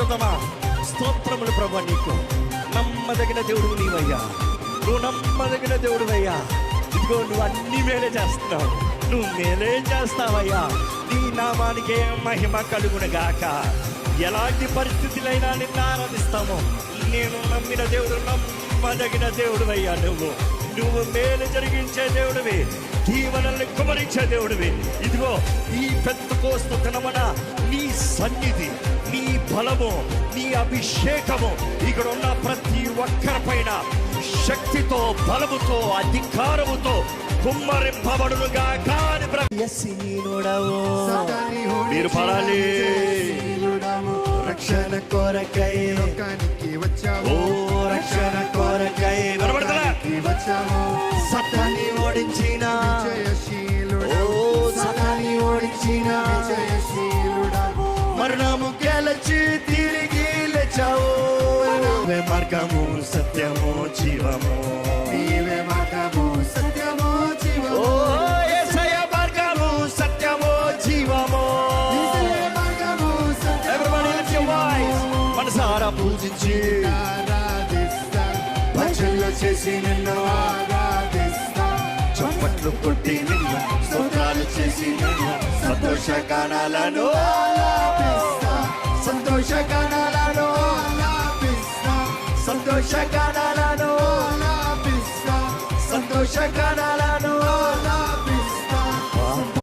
పాడుదామా? స్తోత్రములు ప్రభువా, నీకు నమ్మదగిన దేవుడు నీవయ్యా. నువ్వు నమ్మదగిన దేవుడువయ్యా. ఇదిగో నువ్వు అన్ని మేలే చేస్తున్నావు, నువ్వు మేలే చేస్తావయ్యా. నీ నామానికే మహిమ కలుగునుగాక. ఎలాంటి పరిస్థితులైనా నిన్ను ఆరాధిస్తాము. నేను నమ్మిన దేవుడు నమ్మదగిన దేవుడువయ్యా. నువ్వు మేలు జరిగించే దేవుడివి, దీవెనల్ని కుమరించే దేవుడివి. ఇదిగో ఈ పెంతెకోస్తు దినమున నీ సన్నిధి, నీ బలము, నీ అభిషేకము ఇక్కడ ఉన్న ప్రతి ఒక్కరిపైన శక్తితో, బలముతో, అధికారముతో కుమ్మరింపబడునుగా. కాని మీరు పడాలి. రక్షణ కొరకై వచ్చావు, రక్షణ కొరకై వచ్చావు. సతాన్ని ఓడించిన సతాన్ని ఓడించిన మరణము గెలచి తిరిగి లేచావు. మార్గము సత్యము జీవము, నీవే మార్గము సత్యము జీవము. ఓ యేసయ్య మార్గము సత్యము జీవము. మనసారా పూజించి భజనలు చేసి నిన్ను ఆరాధిస్తా. చప్పట్లు కొట్టి నిన్ను స్తోత్రాలు చేసి నిన్ను సంతోషగానాలను ఆలాపిస్తా. సంతోషగానాలను ఆలాపిస్తా. సంతోషగానాలను ఆలాపిస్తా. సంతోషగానాలను ఆలాపిస్తా.